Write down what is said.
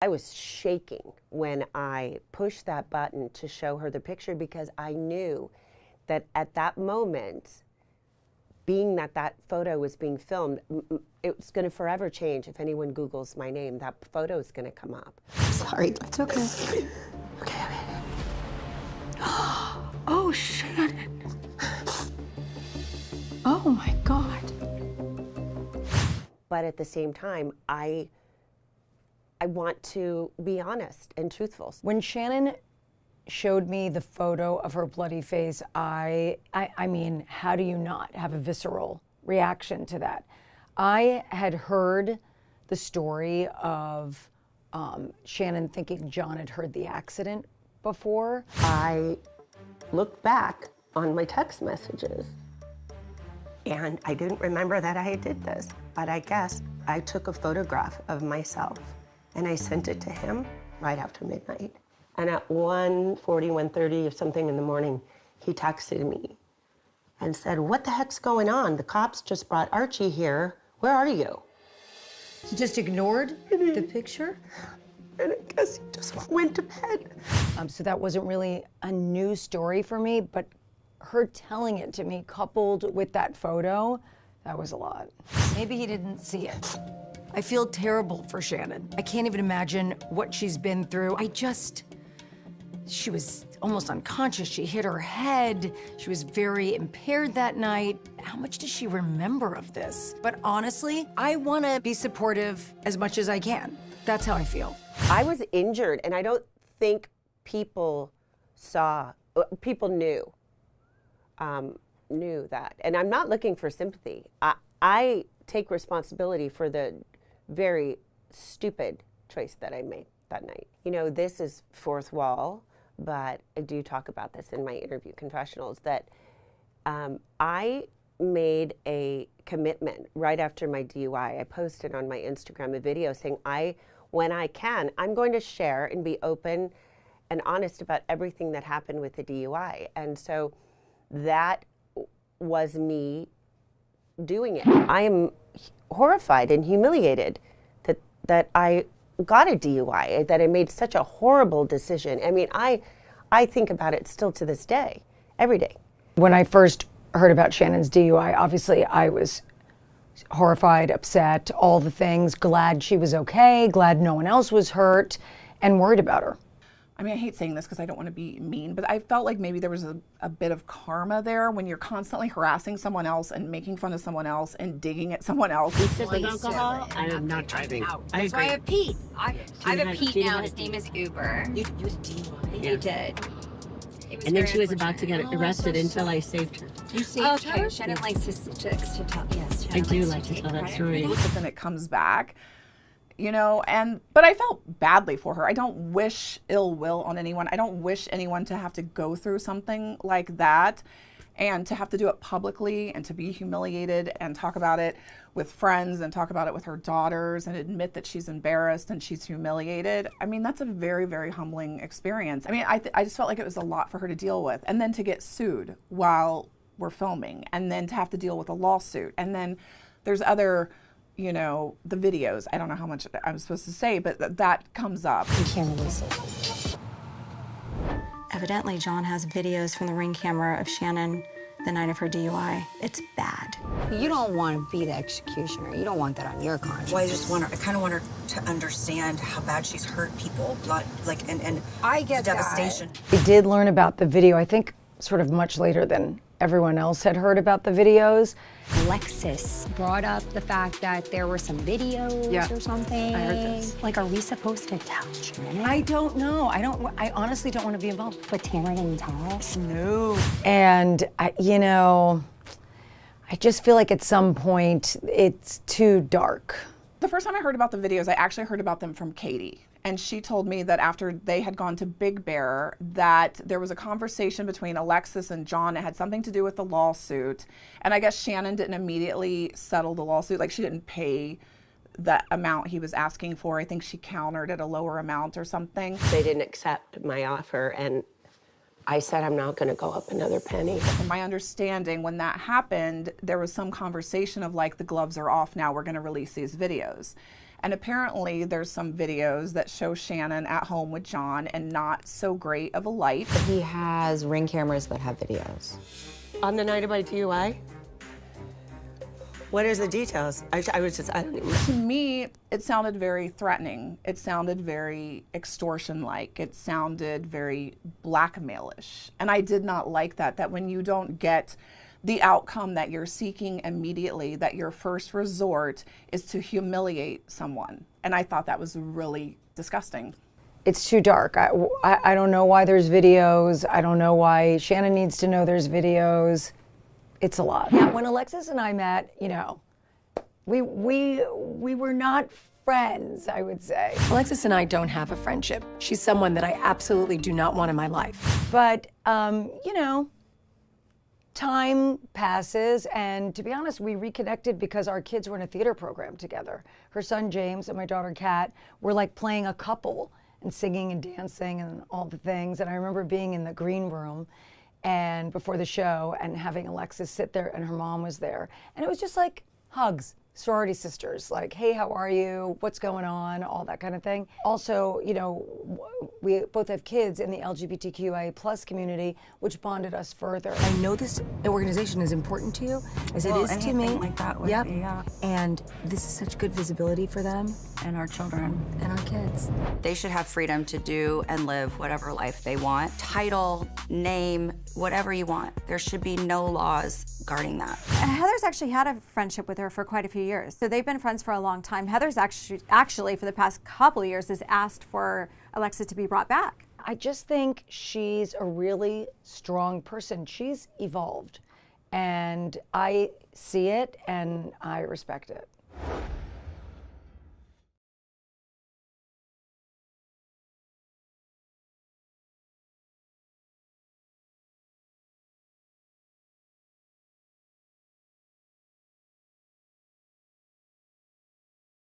I was shaking when I pushed that button to show her the picture, because I knew that at that moment, being that that photo was being filmed, it's going to forever change. If anyone Googles my name, that photo is going to come up. Sorry, it's okay. Okay. Oh, Shannon. Oh my God. But at the same time, I want to be honest and truthful. When Shannon showed me the photo of her bloody face, I mean, how do you not have a visceral reaction to that? I had heard the story of Shannon thinking John had heard the accident before. I looked back on my text messages, and I didn't remember that I did this, but I guess I took a photograph of myself and I sent it to him right after midnight. And at 1:40, 1:30 or something in the morning, he texted me and said, "What the heck's going on? The cops just brought Archie here. Where are you?" He just ignored the picture? And I guess he just went to bed. So that wasn't really a new story for me, but her telling it to me, coupled with that photo, that was a lot. Maybe he didn't see it. I feel terrible for Shannon. I can't even imagine what she's been through. She was almost unconscious. She hit her head. She was very impaired that night. How much does she remember of this? But honestly, I want to be supportive as much as I can. That's how I feel. I was injured, and I don't think people knew that. And I'm not looking for sympathy. I take responsibility for the very stupid choice that I made that night. You know, this is fourth wall, but I do talk about this in my interview confessionals, that I made a commitment right after my DUI. I posted on my Instagram a video saying, when I can, I'm going to share and be open and honest about everything that happened with the DUI. And so that was me doing it. I am horrified and humiliated that I got a DUI, that I made such a horrible decision. I mean, I think about it still to this day, every day. When I first heard about Shannon's DUI, obviously I was horrified, upset, all the things, glad she was okay, glad no one else was hurt, and worried about her. I mean, I hate saying this because I don't want to be mean, but I felt like maybe there was a bit of karma there when you're constantly harassing someone else and making fun of someone else and digging at someone else. You sip of alcohol? I am not driving. That's why I have Pete. I have a Pete now. His name is Uber. You had DUI? Yeah. I did. And then she was about to get arrested until I saved her. You saved her? Shannon likes to tell. Yes, I do like to tell that story. But then it comes back, you know, but I felt badly for her. I don't wish ill will on anyone. I don't wish anyone to have to go through something like that and to have to do it publicly and to be humiliated and talk about it with friends and talk about it with her daughters and admit that she's embarrassed and she's humiliated. I mean, that's a very, very humbling experience. I mean, I just felt like it was a lot for her to deal with. And then to get sued while we're filming, and then to have to deal with a lawsuit. And then there's other, you know, the videos. I don't know how much I'm supposed to say, but that comes up. You can't release it. Evidently, John has videos from the Ring camera of Shannon the night of her DUI. It's bad. You don't want to be the executioner. You don't want that on your conscience. Well, I kind of want her to understand how bad she's hurt people, and I get devastation. I did learn about the video, I think, sort of much later than everyone else had heard about the videos. Alexis brought up the fact that there were some videos or something. I heard this. Like, are we supposed to tell Shannon? I don't know. I honestly don't want to be involved. But Tamara didn't tell us? No. And, you know, I just feel like at some point it's too dark. The first time I heard about the videos, I actually heard about them from Katie. And she told me that after they had gone to Big Bear, that there was a conversation between Alexis and John that had something to do with the lawsuit. And I guess Shannon didn't immediately settle the lawsuit. Like, she didn't pay the amount he was asking for. I think she countered at a lower amount or something. They didn't accept my offer, and I said I'm not going to go up another penny. From my understanding, when that happened, there was some conversation of like, the gloves are off now, we're going to release these videos. And apparently there's some videos that show Shannon at home with John and not so great of a light. He has ring cameras that have videos. On the night of my DUI? What is the details? I don't even know. To me, it sounded very threatening. It sounded very extortion-like. It sounded very blackmailish. And I did not like that when you don't get the outcome that you're seeking immediately, that your first resort is to humiliate someone. And I thought that was really disgusting. It's too dark. I don't know why there's videos. I don't know why Shannon needs to know there's videos. It's a lot. Yeah, when Alexis and I met, you know, we were not friends, I would say. Alexis and I don't have a friendship. She's someone that I absolutely do not want in my life. But, you know, time passes, and to be honest, we reconnected because our kids were in a theater program together. Her son James and my daughter Kat were like playing a couple and singing and dancing and all the things. And I remember being in the green room and before the show and having Alexis sit there, and her mom was there. And it was just like hugs, sorority sisters, like, hey, how are you? What's going on? All that kind of thing. Also, you know, we both have kids in the LGBTQIA+ community, which bonded us further. I know this organization is important to you, as it is to me. Like that would Yep. be, yeah. And this is such good visibility for them And our children. and our kids. They should have freedom to do and live whatever life they want. Title, name, whatever you want. There should be no laws guarding that. Heather's actually had a friendship with her for quite a few years. So they've been friends for a long time. Heather's actually for the past couple of years has asked for Alexis to be brought back. I just think she's a really strong person. She's evolved, and I see it and I respect it.